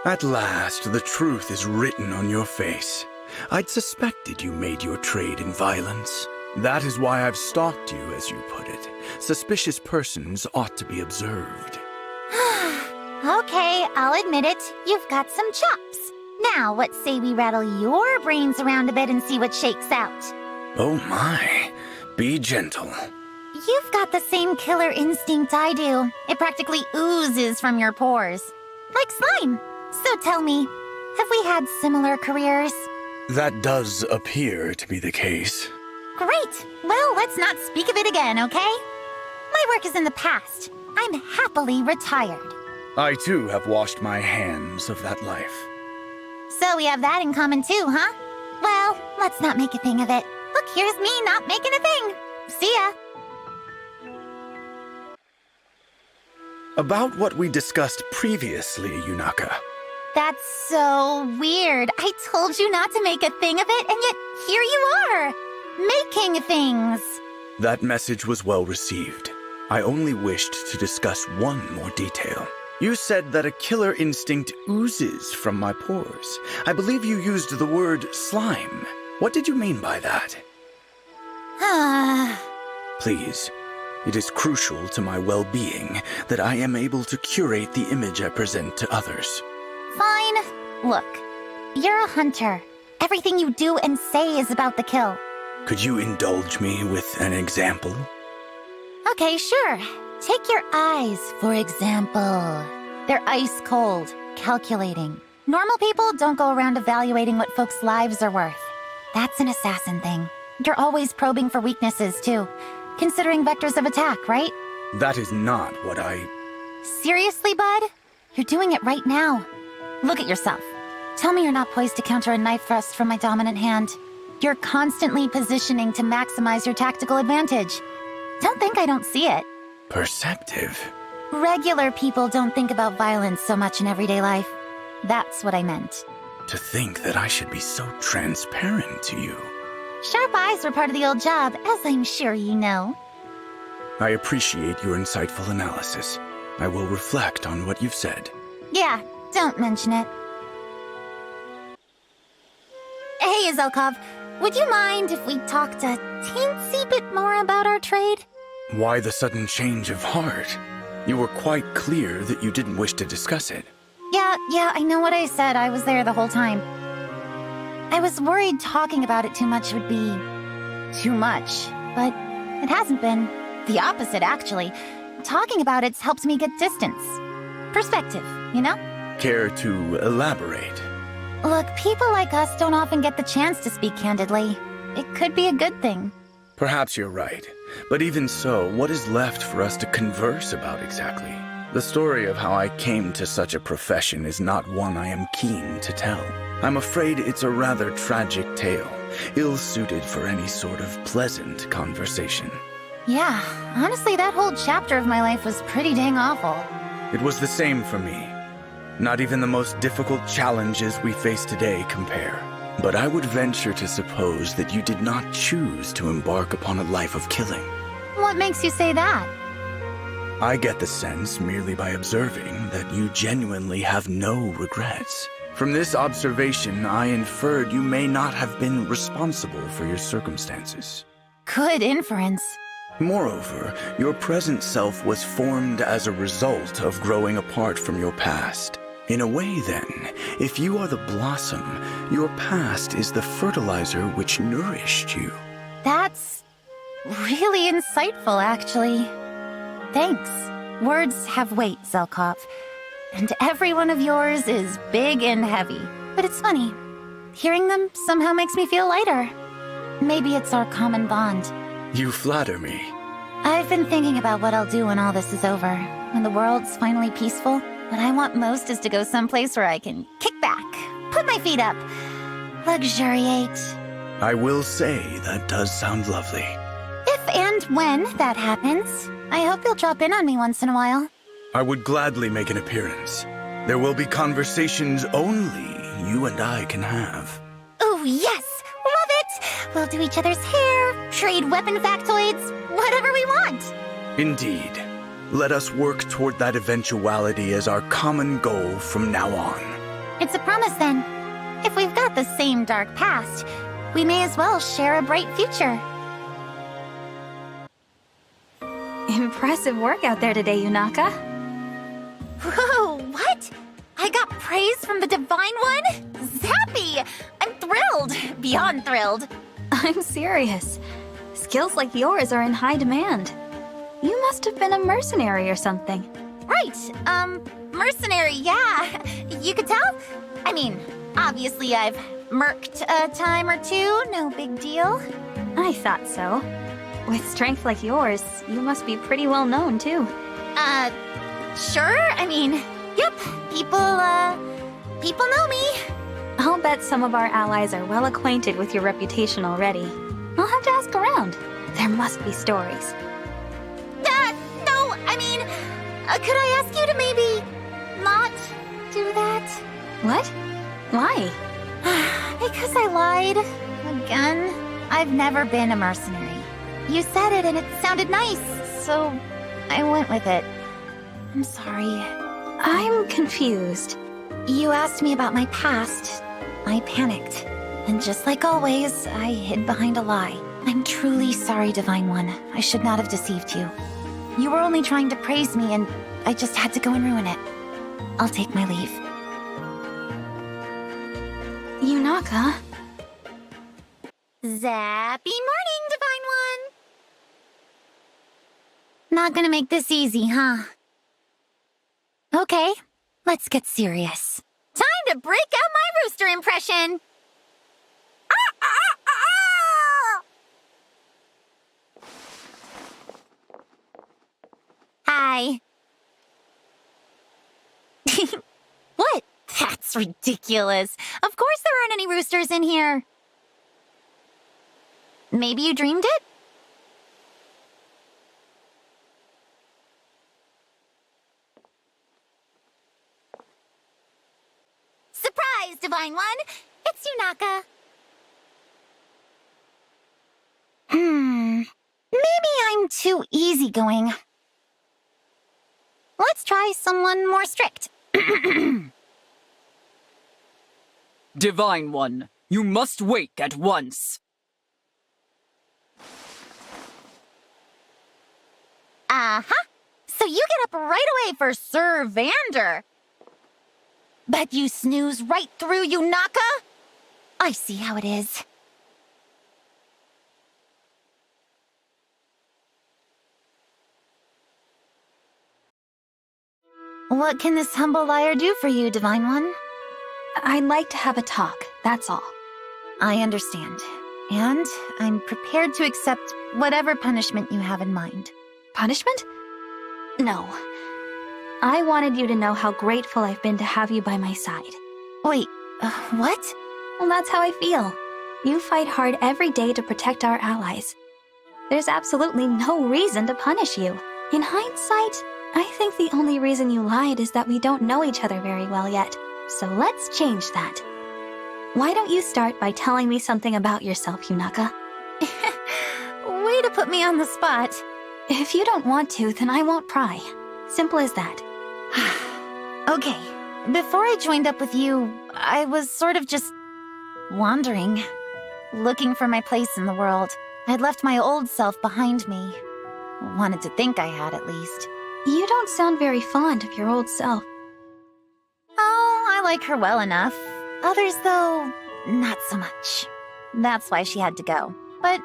At last, the truth is written on your face. I'd suspected you made your trade in violence. That is why I've stalked you, as you put it. Suspicious persons ought to be observed. Okay, I'll admit it. You've got some chops. Now, what say we rattle your brains around a bit and see what shakes out? Oh my. Be gentle. You've got the same killer instinct I do. It practically oozes from your pores. Like slime. So tell me, have we had similar careers? That does appear to be the case. Great! Well, let's not speak of it again, okay? My work is in the past. I'm happily retired. I too have washed my hands of that life. So we have that in common too, huh? Well, let's not make a thing of it. Look, here's me not making a thing. See ya. About what we discussed previously, Yunaka. That's so weird. I told you not to make a thing of it, and yet here you are, making things. That message was well received. I only wished to discuss one more detail. You said that a killer instinct oozes from my pores. I believe you used the word slime. What did you mean by that? Please, it is crucial to my well-being that I am able to curate the image I present to others. Fine. Look, you're a hunter. Everything you do and say is about the kill. Could you indulge me with an example? Okay, sure. Take your eyes, for example. They're ice cold, calculating. Normal people don't go around evaluating what folks' lives are worth. That's an assassin thing. You're always probing for weaknesses, too. Considering vectors of attack, right? That is not what I... Seriously, bud? You're doing it right now. Look at yourself. Tell me you're not poised to counter a knife thrust from my dominant hand. You're constantly positioning to maximize your tactical advantage. Don't think I don't see it. Perceptive. Regular people don't think about violence so much in everyday life. That's what I meant. To think that I should be so transparent to you. Sharp eyes were part of the old job, as I'm sure you know. I appreciate your insightful analysis. I will reflect on what you've said. Yeah, don't mention it. Hey, Zelkov, would you mind if we talked a teensy bit more about our trade? Why the sudden change of heart? You were quite clear that you didn't wish to discuss it. Yeah, I know what I said. I was there the whole time. I was worried talking about it too much would be... too much. But it hasn't been. The opposite, actually. Talking about it's helped me get distance. Perspective, you know? Care to elaborate? Look, people like us don't often get the chance to speak candidly. It could be a good thing. Perhaps you're right. But even so, what is left for us to converse about exactly? The story of how I came to such a profession is not one I am keen to tell. I'm afraid it's a rather tragic tale, ill-suited for any sort of pleasant conversation. Yeah, honestly, that whole chapter of my life was pretty dang awful. It was the same for me. Not even the most difficult challenges we face today compare. But I would venture to suppose that you did not choose to embark upon a life of killing. What makes you say that? I get the sense, merely by observing, that you genuinely have no regrets. From this observation, I inferred you may not have been responsible for your circumstances. Good inference. Moreover, your present self was formed as a result of growing apart from your past. In a way, then, if you are the blossom, your past is the fertilizer which nourished you. That's really insightful, actually. Thanks. Words have weight, Zelkov. And every one of yours is big and heavy. But it's funny. Hearing them somehow makes me feel lighter. Maybe it's our common bond. You flatter me. I've been thinking about what I'll do when all this is over. When the world's finally peaceful. What I want most is to go someplace where I can kick back, put my feet up, luxuriate. I will say that does sound lovely. If and when that happens, I hope you'll drop in on me once in a while. I would gladly make an appearance. There will be conversations only you and I can have. Oh, yes! Love it! We'll do each other's hair, trade weapon factoids, whatever we want. Indeed. Let us work toward that eventuality as our common goal from now on. It's a promise, then. If we've got the same dark past, we may as well share a bright future. Impressive work out there today, Yunaka. Whoa, what? I got praise from the Divine One? Zappy! I'm thrilled. Beyond thrilled. I'm serious. Skills like yours are in high demand. You must have been a mercenary or something. Right, mercenary, yeah. You could tell? I mean, Obviously, I've murked a time or two, no big deal. I thought so. With strength like yours, you must be pretty well known, too. Sure, I mean, yep, people know me. I'll bet some of our allies are well acquainted with your reputation already. I'll have to ask around. There must be stories. No, I mean, could I ask you to maybe not do that? What? Why? Because I lied. Again. I've never been a mercenary. You said it and it sounded nice, so I went with it. I'm sorry. I'm confused. You asked me about my past. I panicked. And just like always, I hid behind a lie. I'm truly sorry, Divine One. I should not have deceived you. You were only trying to praise me, and I just had to go and ruin it. I'll take my leave. Yunaka? Zappy morning, Divine One! Not gonna make this easy, huh? Okay, let's get serious. Time to break out my rooster impression! Hi. What? That's ridiculous. Of course there aren't any roosters in here. Maybe you dreamed it? Surprise, Divine One! It's Yunaka. Maybe I'm too easygoing. Let's try someone more strict. Divine One, you must wake at once. Uh-huh. So you get up right away for Sir Vander. But you snooze right through Yunaka? I see how it is. What can this humble liar do for you, Divine One? I'd like to have a talk, that's all. I understand. And I'm prepared to accept whatever punishment you have in mind. Punishment? No. I wanted you to know how grateful I've been to have you by my side. Wait, what? Well, that's how I feel. You fight hard every day to protect our allies. There's absolutely no reason to punish you. In hindsight, I think the only reason you lied is that we don't know each other very well yet. So let's change that. Why don't you start by telling me something about yourself, Yunaka? Way to put me on the spot. If you don't want to, then I won't pry. Simple as that. Okay, before I joined up with you, I was sort of just wandering, looking for my place in the world. I'd left my old self behind me. Wanted to think I had, at least. You don't sound very fond of your old self. Oh, I like her well enough. Others, though, not so much. That's why she had to go. But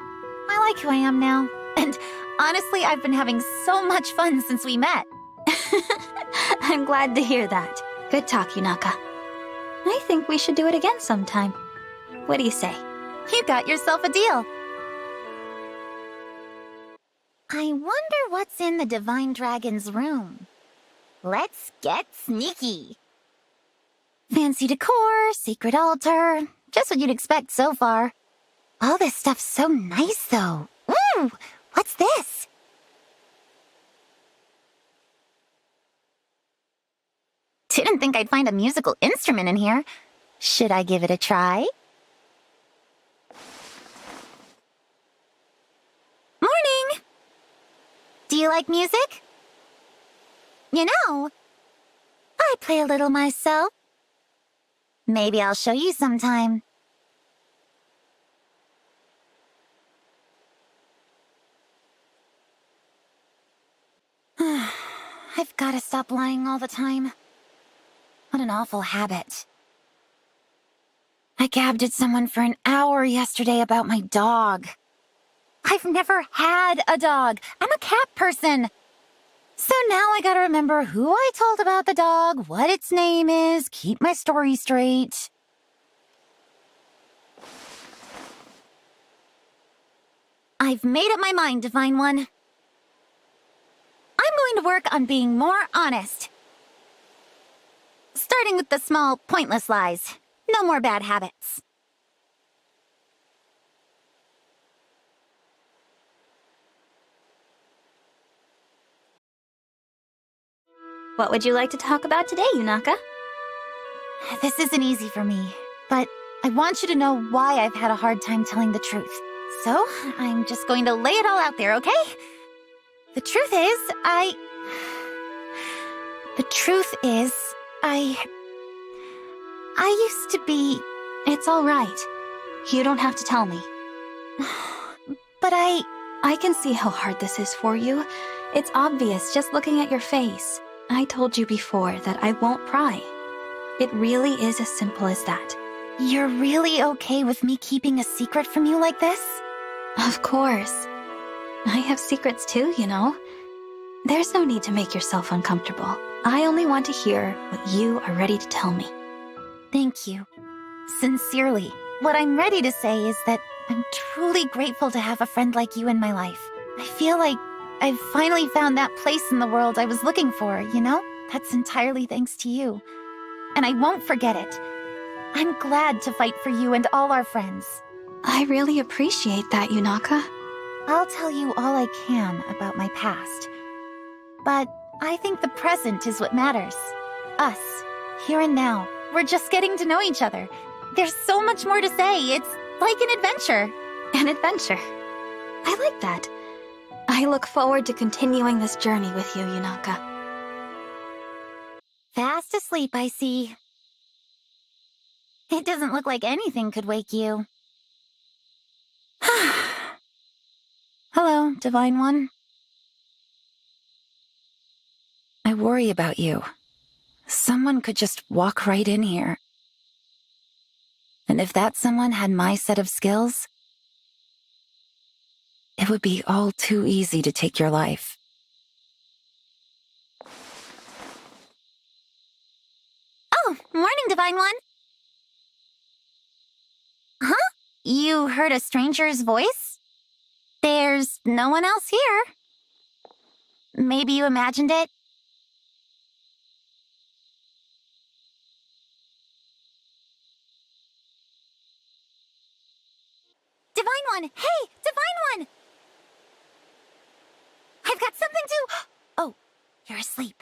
I like who I am now. And honestly, I've been having so much fun since we met. I'm glad to hear that. Good talk, Yunaka. I think we should do it again sometime. What do you say? You got yourself a deal. I wonder what's in the Divine Dragon's room. Let's get sneaky. Fancy decor, secret altar, just what you'd expect so far. All this stuff's so nice, though. Ooh, what's this? Didn't think I'd find a musical instrument in here. Should I give it a try? Morning! Do you like music? You know, I play a little myself. Maybe I'll show you sometime. I've got to stop lying all the time. What an awful habit. I gabbed at someone for an hour yesterday about my dog. I've never had a dog. I'm a cat person. So now I gotta remember who I told about the dog, what its name is, keep my story straight. I've made up my mind, Divine One. I'm going to work on being more honest. Starting with the small, pointless lies. No more bad habits. What would you like to talk about today, Yunaka? This isn't easy for me, but I want you to know why I've had a hard time telling the truth. So, I'm just going to lay it all out there, okay? The truth is, I used to be... It's all right. You don't have to tell me. But I can see how hard this is for you. It's obvious just looking at your face. I told you before that I won't pry. It really is as simple as that. You're really okay with me keeping a secret from you like this? Of course. I have secrets too, you know. There's no need to make yourself uncomfortable. I only want to hear what you are ready to tell me. Thank you. Sincerely. What I'm ready to say is that I'm truly grateful to have a friend like you in my life. I feel like I've finally found that place in the world I was looking for, you know? That's entirely thanks to you. And I won't forget it. I'm glad to fight for you and all our friends. I really appreciate that, Yunaka. I'll tell you all I can about my past. But I think the present is what matters. Us, here and now. We're just getting to know each other. There's so much more to say. It's like an adventure. An adventure. I like that. I look forward to continuing this journey with you, Yunaka. Fast asleep, I see. It doesn't look like anything could wake you. Hello, Divine One. I worry about you. Someone could just walk right in here. And if that someone had my set of skills, it would be all too easy to take your life. Oh, morning, Divine One. Huh? You heard a stranger's voice? There's no one else here. Maybe you imagined it? Divine One! Hey! Divine One! I've got something to... Oh, you're asleep.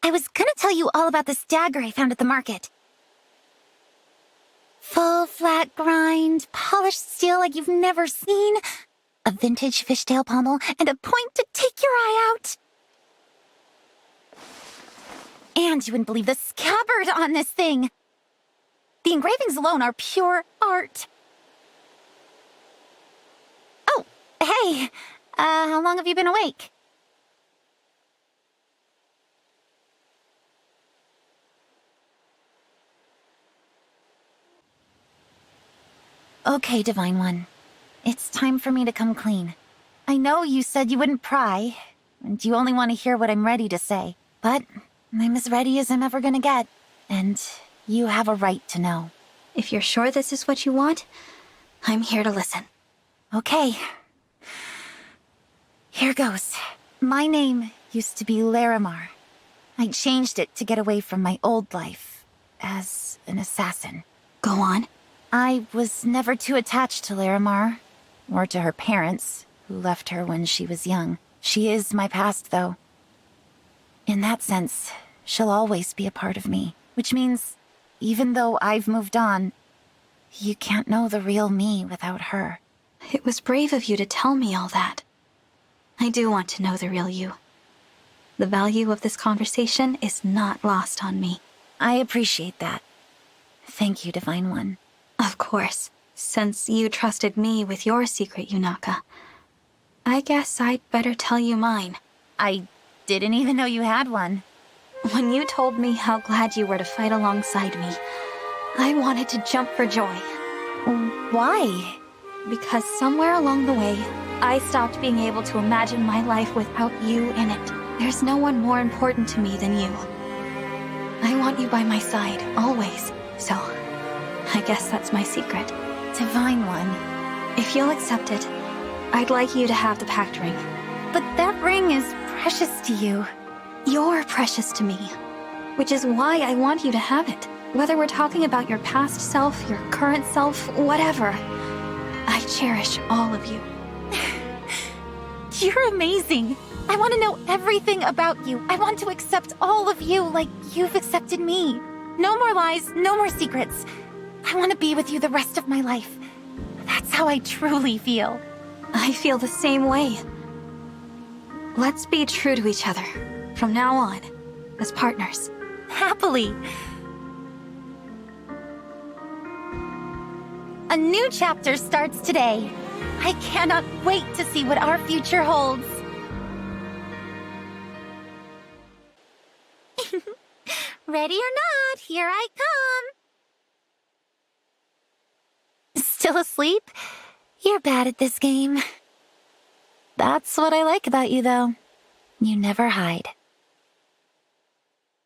I was gonna tell you all about this dagger I found at the market. Full flat grind, polished steel like you've never seen, a vintage fishtail pommel, and a point to take your eye out. And you wouldn't believe the scabbard on this thing. The engravings alone are pure art. Oh, hey, how long have you been awake? Okay, Divine One. It's time for me to come clean. I know you said you wouldn't pry, and you only want to hear what I'm ready to say. But I'm as ready as I'm ever gonna get, and you have a right to know. If you're sure this is what you want, I'm here to listen. Okay. Here goes. My name used to be Larimar. I changed it to get away from my old life as an assassin. Go on. I was never too attached to Larimar, or to her parents, who left her when she was young. She is my past, though. In that sense, she'll always be a part of me, which means, even though I've moved on, you can't know the real me without her. It was brave of you to tell me all that. I do want to know the real you. The value of this conversation is not lost on me. I appreciate that. Thank you, Divine One. Of course. Since you trusted me with your secret, Yunaka, I guess I'd better tell you mine. I didn't even know you had one. When you told me how glad you were to fight alongside me, I wanted to jump for joy. Why? Because somewhere along the way, I stopped being able to imagine my life without you in it. There's no one more important to me than you. I want you by my side, always. So, I guess that's my secret. Divine One, If you'll accept it, I'd like you to have the pact ring. But that ring is precious to you. You're precious to me, which is why I want you to have it. Whether we're talking about your past self, your current self, whatever. I cherish all of you. You're amazing. I want to know everything about you. I want to accept all of you like you've accepted me. No more lies, no more secrets. I want to be with you the rest of my life. That's how I truly feel. I feel the same way. Let's be true to each other, from now on, as partners. Happily. A new chapter starts today. I cannot wait to see what our future holds. Ready or not, here I come. Still asleep? You're bad at this game. That's what I like about you, though. You never hide.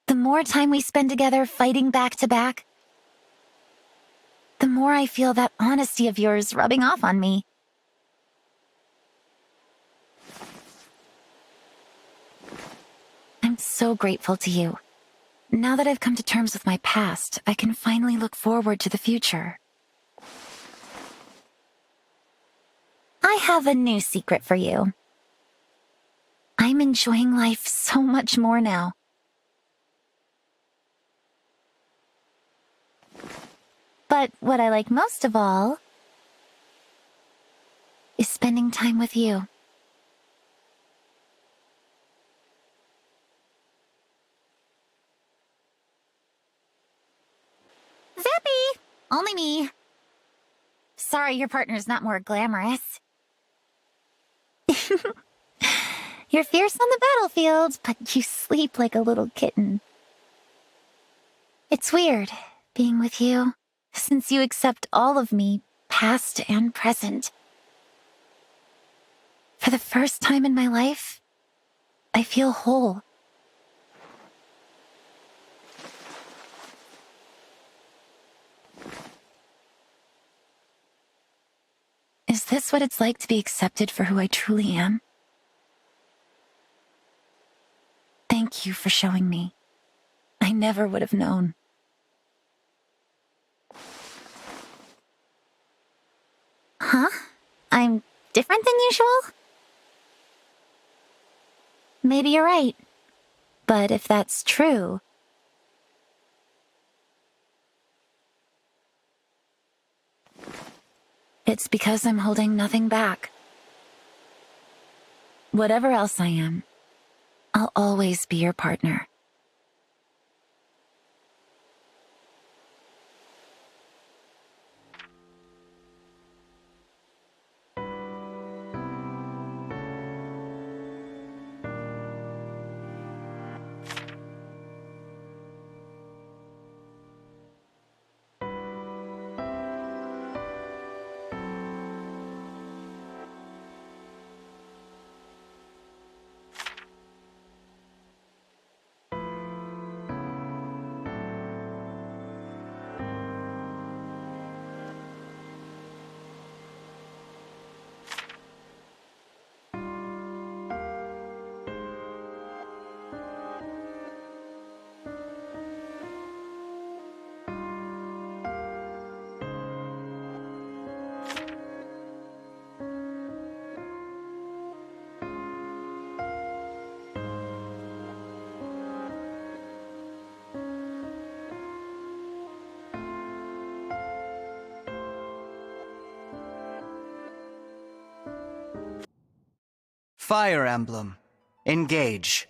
The more time we spend together fighting back to back, the more I feel that honesty of yours rubbing off on me. I'm so grateful to you. Now that I've come to terms with my past, I can finally look forward to the future. I have a new secret for you. I'm enjoying life so much more now. But what I like most of all is spending time with you. Zippy! Only me. Sorry your partner's not more glamorous. You're fierce on the battlefield, but you sleep like a little kitten. It's weird, being with you, since you accept all of me, past and present. For the first time in my life, I feel whole. Is this what it's like to be accepted for who I truly am? Thank you for showing me. I never would have known. Huh? I'm different than usual? Maybe you're right. But if that's true, it's because I'm holding nothing back. Whatever else I am, I'll always be your partner. Fire Emblem. Engage.